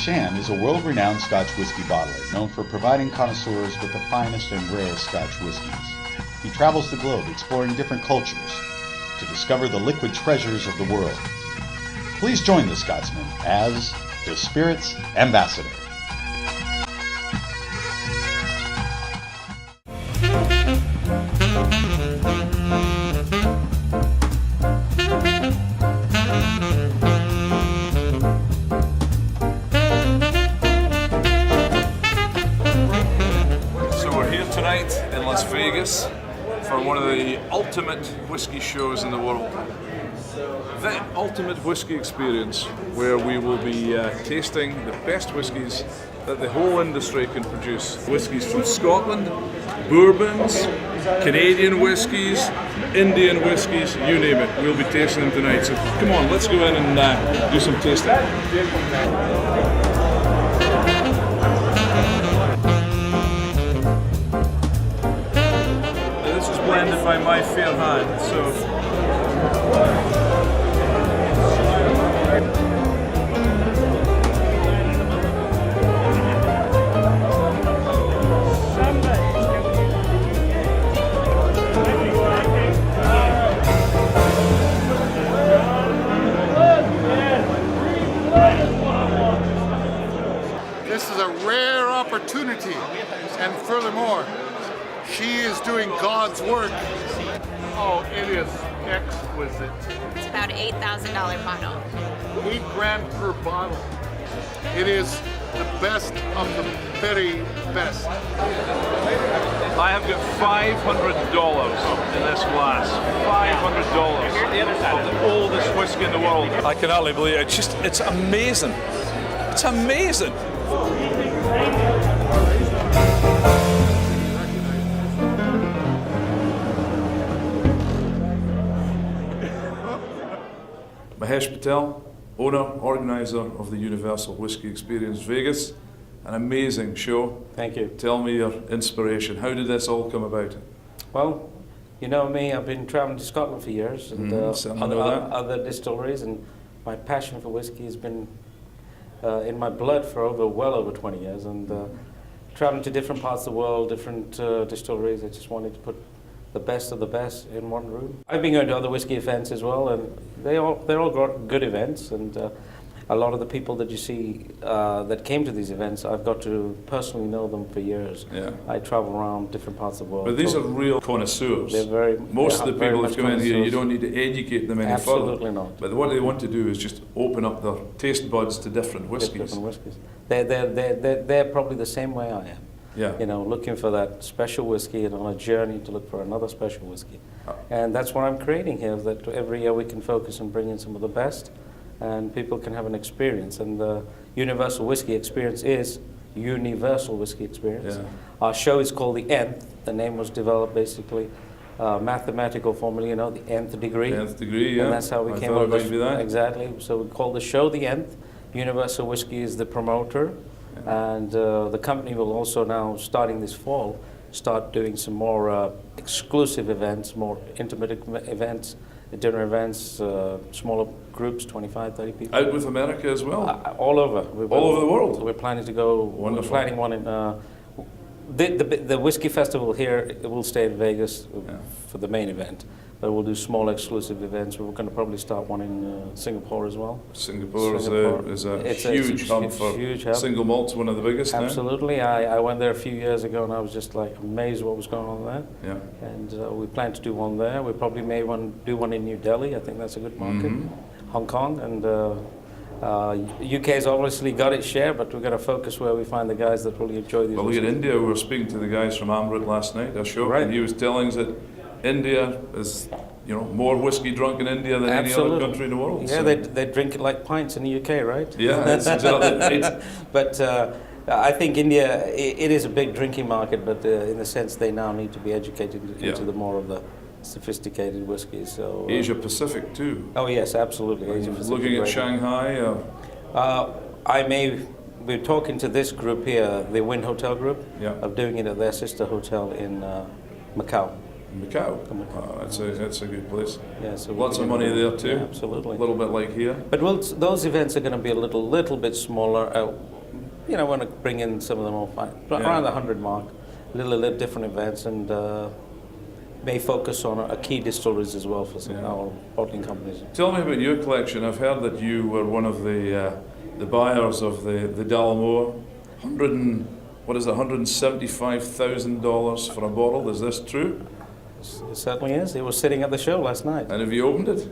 Shand is a world-renowned Scotch whiskey bottler known for providing connoisseurs with the finest and rarest Scotch whiskies. He travels the globe exploring different cultures to discover the liquid treasures of the world. Please join the Scotsman as the Spirit's Ambassador. In Las Vegas for one of the ultimate whiskey shows in the world. The Ultimate Whisky Experience, where we will be tasting the best whiskies that the whole industry can produce. Whiskies from Scotland, bourbons, Canadian whiskies, Indian whiskies, you name it. We'll be tasting them tonight. So come on, let's go in and do some tasting. Blended by my fair hand, so this is a rare opportunity, and furthermore, she is doing God's work. Oh, it is exquisite. It's about an $8,000 bottle. $8,000 per bottle. It is the best of the very best. I have got $500 in this glass. $500 of the oldest whiskey in the world. I can hardly believe it. It's amazing. It's amazing. Mahesh Patel, owner, organizer of the Universal Whisky Experience Vegas. An amazing show. Thank you. Tell me your inspiration. How did this all come about? Well, you know me, I've been traveling to Scotland for years and other distilleries, and my passion for whiskey has been in my blood for well over 20 years, and traveling to different parts of the world, different distilleries. I just wanted to put the best of the best in one room. I've been going to other whiskey events as well, and they're all good events, and a lot of the people that you see that came to these events, I've got to personally know them for years. Yeah. I travel around different parts of the world. But these are real connoisseurs. They're Most of the people that come in here, you don't need to educate them any further. Absolutely not. But what they want to do is just open up their taste buds to different whiskies. Different whiskies. They're probably the same way I am. Yeah. You know, looking for that special whiskey and on a journey to look for another special whiskey. And that's what I'm creating here, that every year we can focus on bringing some of the best and people can have an experience. And the Universal Whisky Experience is Universal Whisky Experience. Yeah. Our show is called the Nth. The name was developed basically mathematical formula, you know, the nth degree. Nth degree, yeah. And that's how we came up with that. Exactly. So we call the show the Nth. Universal Whisky is the promoter. And the company will also now, starting this fall, start doing some more exclusive events, more intimate events, dinner events, smaller groups, 25, 30 people. Out with America as well? All over. All over the world? We're planning to go. Wonderful. We're planning one in... the Whiskey Festival here, it will stay in Vegas for the main event. But we'll do small exclusive events. We're going to probably start one in Singapore as well. Singapore is a huge hub for single malts, one of the biggest now. Absolutely. I went there a few years ago and I was just like amazed what was going on there. Yeah. And we plan to do one there. We probably may do one in New Delhi. I think that's a good market. Hong Kong and UK's obviously got its share, but we're going to focus where we find the guys that really enjoy these. Well, look at India. We were speaking to the guys from Amrit last night, our show, and he was telling us that India is, you know, more whiskey drunk in India than any other country in the world. Yeah, so they drink it like pints in the UK, right? Yeah, that's exactly right. But I think India, it is a big drinking market, but in the sense they now need to be educated into the more of the sophisticated whiskies. So Asia Pacific too. Oh yes, absolutely. Asia Pacific. Looking at Shanghai. We're talking to this group here, the Wynn Hotel Group, Yeah. of doing it at their sister hotel in Macau. Macau. That's a good place. Yeah, so lots of money there too. Yeah, absolutely. A little bit like here. But those events are going to be a little bit smaller. you know, want to bring in some of the more around the 100 mark, little different events, and may focus on key distilleries as well for some of our bottling companies. Tell me about your collection. I've heard that you were one of the buyers of the Dalmore. $175,000 for a bottle. Is this true? It certainly is. It was sitting at the show last night. And have you opened it?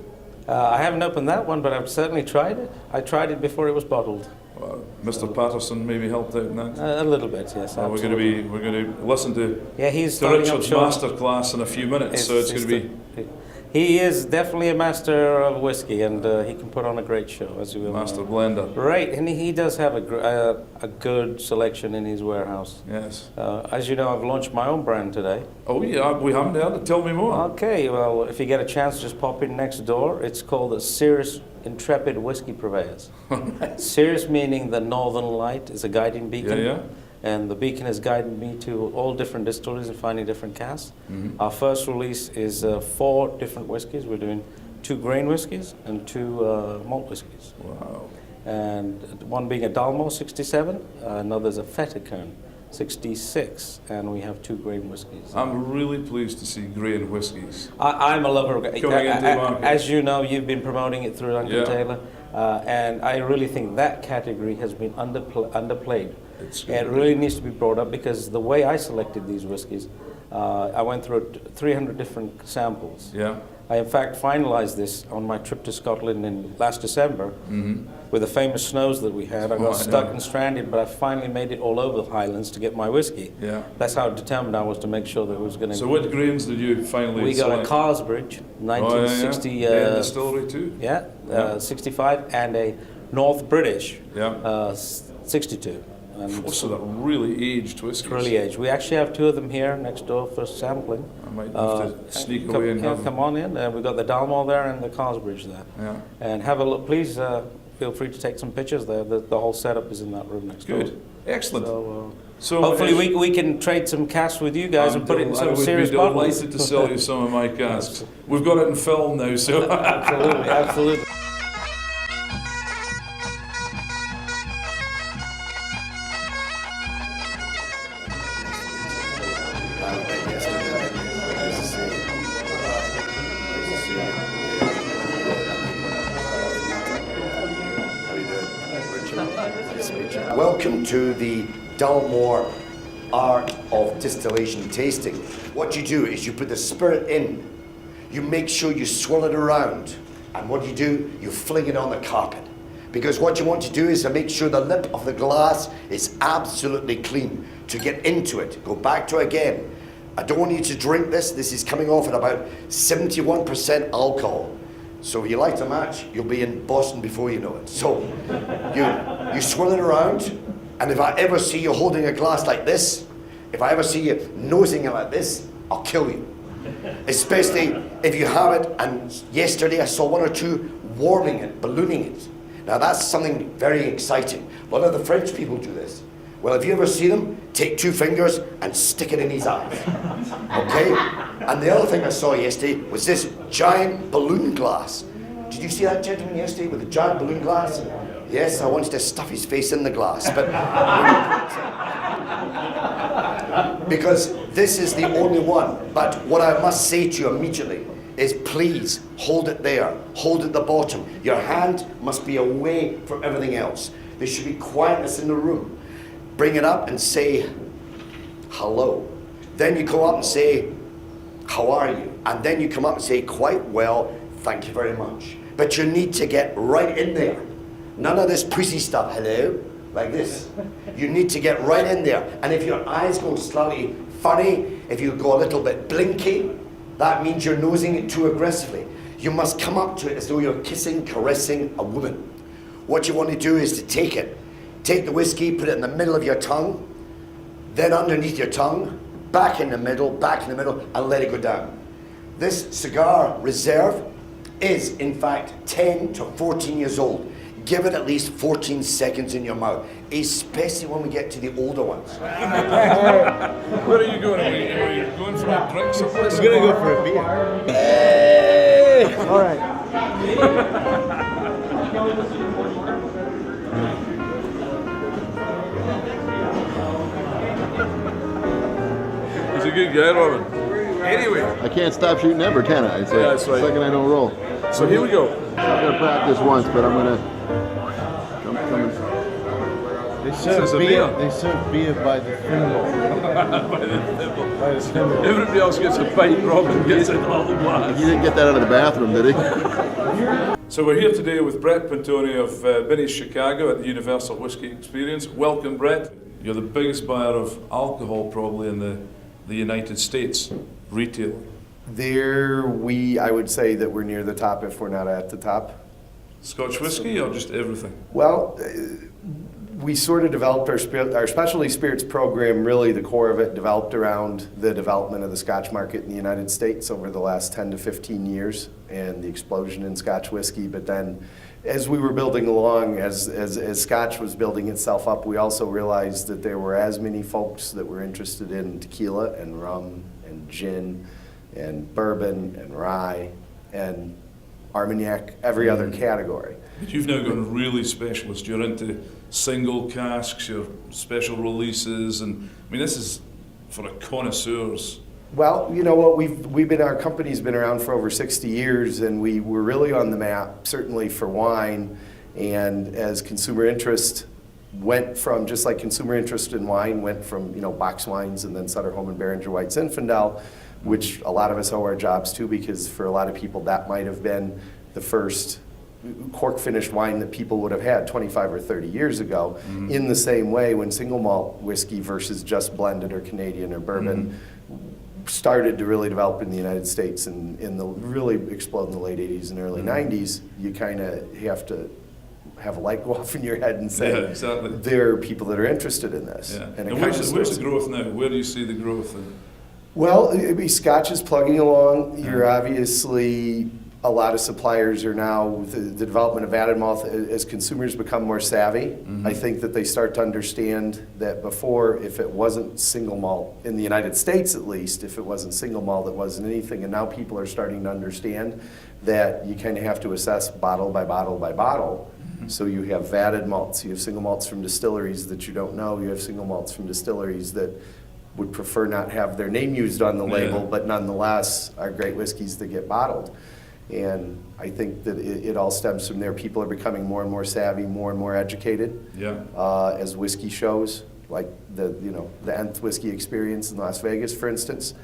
I haven't opened that one, but I've certainly tried it. I tried it before it was bottled. Mr. Patterson maybe helped out in that? A little bit, yes. Well, we're going to listen to he's Richard's masterclass in a few minutes, so it's going to be... He is definitely a master of whiskey, and he can put on a great show, as you will. Master blender. Right, and he does have a good selection in his warehouse. Yes. As you know, I've launched my own brand today. Oh yeah, we haven't heard it. Tell me more. Okay, well, if you get a chance, just pop in next door. It's called the Cirrus Intrepid Whiskey Purveyors. Cirrus meaning the northern light is a guiding beacon. Yeah. And the beacon has guided me to all different distilleries and finding different casks. Mm-hmm. Our first release is 4 different whiskies. We're doing 2 grain whiskies and 2 malt whiskies. Wow. And one being a Dalmore 67, another's a Fetterkern 66, and we have 2 grain whiskies. I'm really pleased to see grain whiskies. I'm a lover of coming into the market. As you know, you've been promoting it through Duncan Taylor, and I really think that category has been underplayed. It really needs to be brought up, because the way I selected these whiskies, I went through 300 different samples. Yeah. I in fact finalized this on my trip to Scotland in last December. Mm-hmm. With the famous snows that we had. I got stuck and stranded, but I finally made it all over the Highlands to get my whiskey. Yeah. That's how determined I was to make sure that it was going to. So what grains did you finally We got select? a Carsbridge, 1960. Distillery too. 65, and a North British, 62. And so they're really aged whiskies. Really aged. We actually have 2 of them here next door for sampling. I might have to sneak away and have them. Come on in. We've got the Dalmore there and the Carsbridge there. Yeah. And have a look. Please feel free to take some pictures there. The whole setup is in that room next door. Good. Excellent. So hopefully we can trade some casks with you guys and put it in some serious bottles. I would be delighted to sell you some of my casks. We've got it in film now, so... Absolutely. Welcome to the Dalmore Art of Distillation Tasting. What you do is you put the spirit in, you make sure you swirl it around, and what you do, you fling it on the carpet. Because what you want to do is to make sure the lip of the glass is absolutely clean. To get into it, go back to it again. I don't want you to drink this. This is coming off at about 71% alcohol. So if you light a match, you'll be in Boston before you know it. So you swirl it around, and if I ever see you holding a glass like this, if I ever see you nosing it like this, I'll kill you. Especially if you have it, and yesterday I saw 1 or 2 warming it, ballooning it. Now that's something very exciting. A lot of the French people do this. Well, if you ever see them, take 2 fingers and stick it in his eyes. Okay? And the other thing I saw yesterday was this giant balloon glass. Did you see that gentleman yesterday with the giant balloon glass? Yes, I wanted to stuff his face in the glass, but because this is the only one. But what I must say to you immediately is, please hold it there, hold it at the bottom. Your hand must be away from everything else. There should be quietness in the room. Bring it up and say hello. Then you go up and say, how are you? And then you come up and say, quite well, thank you very much. But you need to get right in there. None of this pussy stuff, hello, like this. You need to get right in there. And if your eyes go slightly funny, if you go a little bit blinky, that means you're nosing it too aggressively. You must come up to it as though you're kissing, caressing a woman. What you want to do is to take it. Take the whiskey, put it in the middle of your tongue, then underneath your tongue, back in the middle, and let it go down. This cigar reserve is, in fact, 10 to 14 years old. Give it at least 14 seconds in your mouth, especially when we get to the older ones. Where are you going? Are you going for a drink someplace? We're going to go for a beer. Hey! All right. He's a good guy, Robin. Anyway. I can't stop shooting ever, can I? It's like that's right. the second I don't roll. So here we go. I'm going to practice once, but I'm going to... They serve beer by the thimble. By the thimble. Everybody else gets a pint, Robin gets a little glass. He didn't get that out of the bathroom, did he? So we're here today with Brett Pintoni of Binny's Chicago at the Universal Whisky Experience. Welcome, Brett. You're the biggest buyer of alcohol probably in the United States, retail. I would say that we're near the top if we're not at the top. Scotch whiskey or just everything? Well, we sort of developed our specialty spirits program, really the core of it developed around the development of the Scotch market in the United States over the last 10 to 15 years and the explosion in Scotch whiskey. But then as we were building along, as Scotch was building itself up, we also realized that there were as many folks that were interested in tequila and rum and gin and bourbon and rye and Armagnac, every other category. But you've now gone really specialist. You're into single casks, your special releases, and I mean this is for a connoisseurs. Well, you know what, our company's been around for over 60 years, and we were really on the map, certainly for wine. And as consumer interest went from, just like consumer interest in wine went from, box wines and then Sutter Home and Behringer White Zinfandel, which a lot of us owe our jobs to, because for a lot of people that might have been the first cork finished wine that people would have had 25 or 30 years ago. Mm-hmm. In the same way, when single malt whiskey versus just blended or Canadian or bourbon started to really develop in the United States and really explode in the late 80s and early 90s, you kind of have to have a light go off in your head and say, exactly. There are people that are interested in this. Yeah. And where's the growth now? Where do you see the growth? Well, Scotch is plugging along. You're obviously, a lot of suppliers are now, with the development of added malt, as consumers become more savvy, I think that they start to understand that before, if it wasn't single malt, in the United States at least, if it wasn't single malt, it wasn't anything. And now people are starting to understand that you kind of have to assess bottle by bottle by bottle. So you have vatted malts, you have single malts from distilleries that you don't know, you have single malts from distilleries that would prefer not have their name used on the label, but nonetheless are great whiskeys that get bottled. And I think that it all stems from there. People are becoming more and more savvy, more and more educated. As whiskey shows, like the Nth Whisky Experience in Las Vegas, for instance,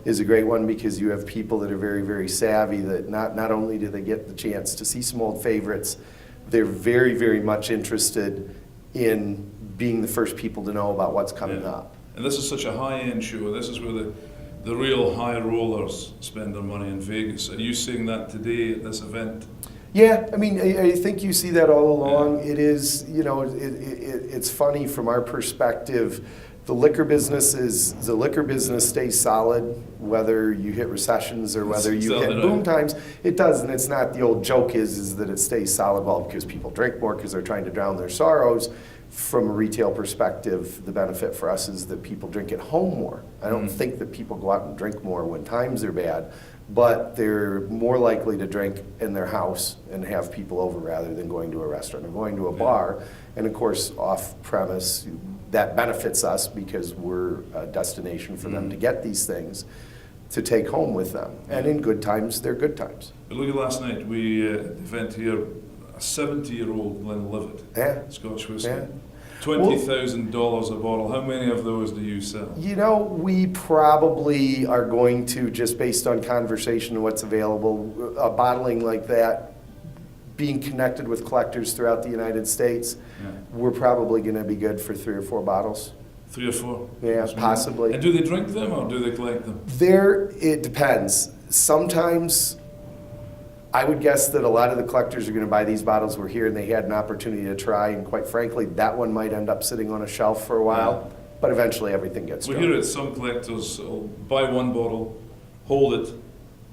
is a great one, because you have people that are very, very savvy that not only do they get the chance to see some old favorites, they're very, very much interested in being the first people to know about what's coming up. And this is such a high-end show. This is where the real high rollers spend their money in Vegas. Are you seeing that today at this event? Yeah, I mean, I think you see that all along. It is, it's funny from our perspective. The liquor business stays solid, whether you hit recessions or whether you hit boom times. It does, and it's not, the old joke is that it stays solid, well, because people drink more because they're trying to drown their sorrows. From a retail perspective, the benefit for us is that people drink at home more. I don't think that people go out and drink more when times are bad, but they're more likely to drink in their house and have people over rather than going to a restaurant or going to a bar. And of course, off-premise, that benefits us because we're a destination for them to get these things to take home with them. And in good times, they're good times. But look at last night, we at the event here, a 70-year-old Glenlivet Scotch whiskey. $20,000 a bottle. How many of those do you sell? We probably are going to, just based on conversation and what's available, a bottling like that, being connected with collectors throughout the United States, we're probably going to be good for 3 or 4 bottles. 3 or 4? Yeah, possibly. And do they drink them or do they collect them? It depends. Sometimes I would guess that a lot of the collectors are going to buy these bottles were here and they had an opportunity to try, and quite frankly, that one might end up sitting on a shelf for a while, but eventually everything gets drunk. We hear it, some collectors will buy one bottle, hold it,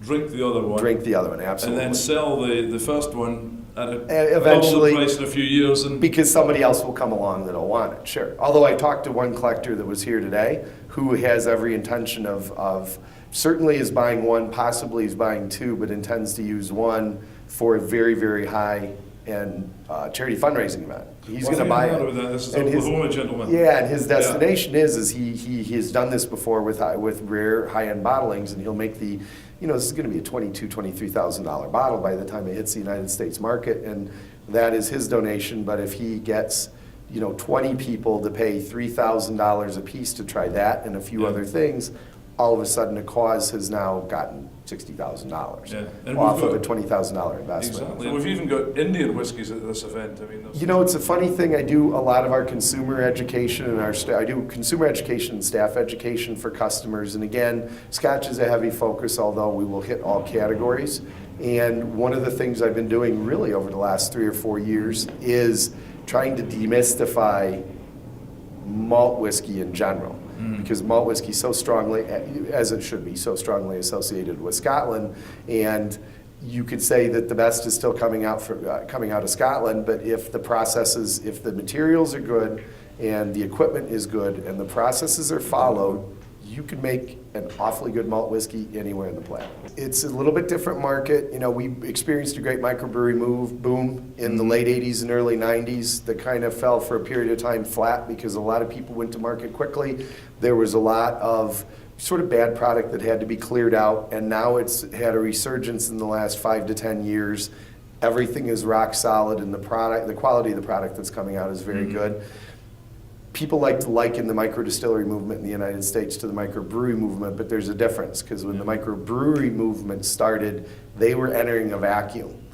drink the other one. Drink the other one, absolutely. And then sell the first one at eventually, double the price in a few years. Because somebody else will come along that'll want it, sure. Although I talked to one collector that was here today who has every intention of certainly is buying one, possibly is buying 2, but intends to use one for a very, very high and charity fundraising event. He's going to I buy think I it. know that. This is And his- Oklahoma gentleman. Yeah, and his destination is he has done this before with rare high-end bottlings, and he'll make the, this is going to be a $23,000 bottle by the time it hits the United States market, and that is his donation. But if he gets 20 people to pay $3,000 a piece to try that and a few other things, all of a sudden a cause has now gotten $60,000 off of a $20,000 investment. Exactly. We've even got Indian whiskies at this event. I mean, It's a funny thing. I do a lot of our consumer education and I do consumer education and staff education for customers. And again, Scotch is a heavy focus, although we will hit all categories. And one of the things I've been doing really over the last 3 or 4 years is trying to demystify malt whiskey in general. Because malt whiskey is so strongly, as it should be, so strongly associated with Scotland, and you could say that the best is still coming out of Scotland. But if the materials are good, and the equipment is good, and the processes are followed, you can make an awfully good malt whiskey anywhere in the planet. It's a little bit different market. We experienced a great microbrewery boom in the late 80s and early 90s that kind of fell for a period of time flat because a lot of people went to market quickly. There was a lot of sort of bad product that had to be cleared out, and now it's had a resurgence in the last 5 to 10 years. Everything is rock solid, and the quality of the product that's coming out is very good. People like to liken the microdistillery movement in the United States to the microbrewery movement, but there's a difference, because when the microbrewery movement started, they were entering a vacuum.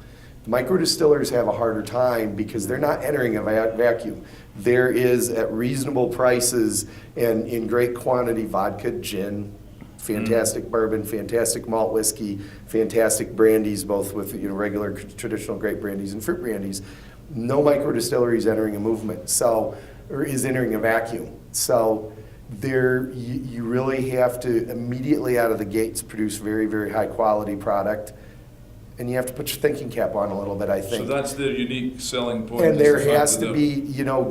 The microdistillers have a harder time because they're not entering a vacuum. There is, at reasonable prices and in great quantity, vodka, gin, fantastic bourbon, fantastic malt whiskey, fantastic brandies, both with regular traditional grape brandies and fruit brandies. No microdistillery is entering a movement. Or is entering a vacuum. So you really have to immediately out of the gates produce very, very high quality product. And you have to put your thinking cap on a little bit, I think. So that's their unique selling point. And there has to be,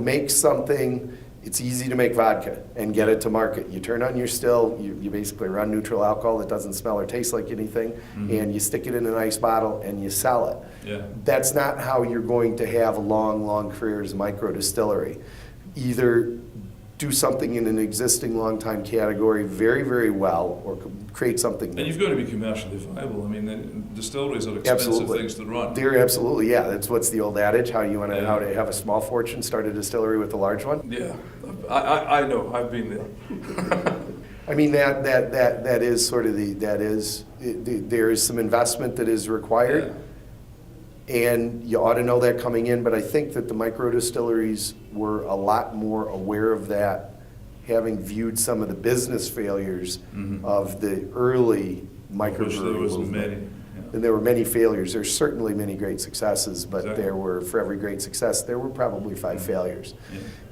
make something. It's easy to make vodka and get it to market. You turn on your still, you basically run neutral alcohol that doesn't smell or taste like anything, and you stick it in a nice bottle and you sell it. Yeah. That's not how you're going to have a long, long career as a microdistillery. Either do something in an existing long-time category very, very well, or create something new. And you've got to be commercially viable. I mean, distilleries are expensive things to run. They're absolutely, yeah. That's what's the old adage, how to have a small fortune, start a distillery with a large one. Yeah, I know. I've been there. I mean, that is sort of there is some investment that is required. Yeah. And you ought to know that coming in, but I think that the microdistilleries were a lot more aware of that, having viewed some of the business failures of the early microbrewery movement. And there were many failures. There's certainly many great successes, but there were, for every great success, there were probably 5 failures.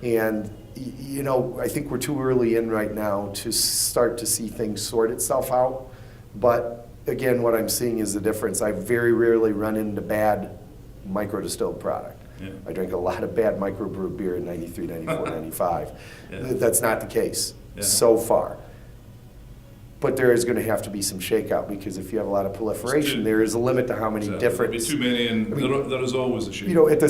Yeah. And I think we're too early in right now to start to see things sort itself out, but again, what I'm seeing is the difference. I very rarely run into bad microdistilled product. Yeah. I drank a lot of bad microbrewed beer in 93, 94, 95. Yeah. That's not the case so far. But there is going to have to be some shakeout, because if you have a lot of proliferation, there is a limit to how many different... There'll be too many, and there is always a shakeout. At the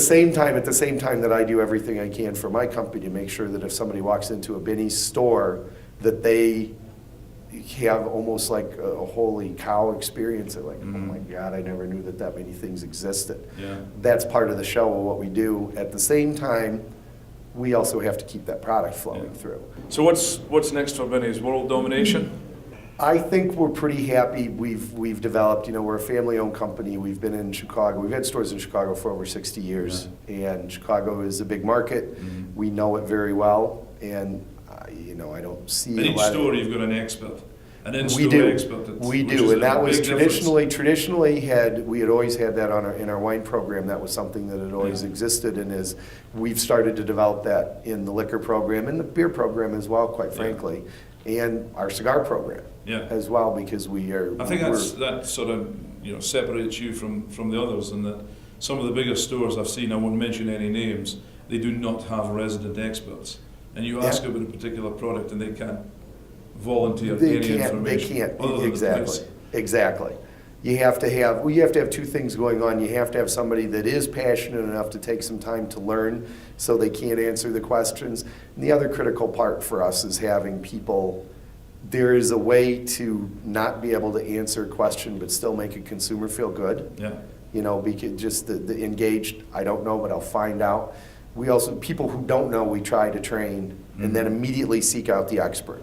same time that I do everything I can for my company to make sure that if somebody walks into a Binny's store, that they have almost like a holy cow experience. They're like, oh my God, I never knew that many things existed. Yeah. That's part of the show of what we do. At the same time, we also have to keep that product flowing through. So what's next for Binny's? World domination? I think we're pretty happy. We've developed, we're a family-owned company. We've been in Chicago. We've had stores in Chicago for over 60 years. Yeah. And Chicago is a big market. We know it very well. And I don't see in each store you've got an expert. An in-store expert. We do, and that was traditionally we had always had that in our wine program. That was something that had always existed, and we've started to develop that in the liquor program and the beer program as well, quite frankly, and our cigar program as well, because we are. I think that sort of separates you from the others, and that some of the biggest stores I've seen, I won't mention any names, they do not have resident experts. And you ask about a particular product, and they can't volunteer any information. They can't, exactly. you have to have two things going on. You have to have somebody that is passionate enough to take some time to learn so they can't answer the questions. And the other critical part for us is having people, there is a way to not be able to answer a question but still make a consumer feel good. Yeah. You know, because just the engaged, I don't know, but I'll find out. We also, people who don't know, we try to train and then immediately seek out the expert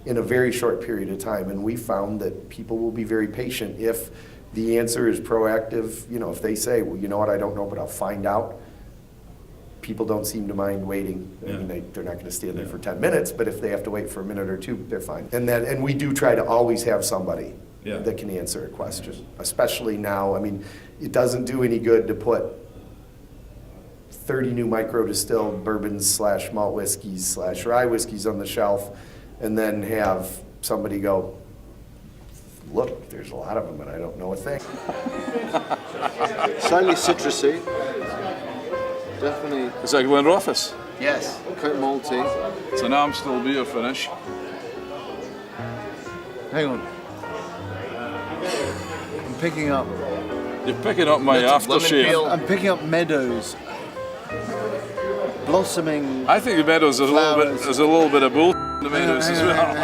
in a very short period of time. And we found that people will be very patient if the answer is proactive. You know, if they say, well, you know what, I don't know, but I'll find out. People don't seem to mind waiting. I mean, they're not going to stand there for 10 minutes, but if they have to wait for a minute or two, they're fine. And we do try to always have somebody that can answer a question, especially now. I mean, it doesn't do any good to put 30 new micro-distilled bourbons / malt whiskeys / rye whiskeys on the shelf and then have somebody go, look, there's a lot of them and I don't know a thing. Slightly citrusy. Definitely. Is that Glen Rothes? Yes. Quite malty. It's an Amstel beer finish. Hang on. I'm picking up. You're picking up my aftershave. I'm picking up meadows. Blossoming. I think the meadows is a little bit of bull in the meadows as well.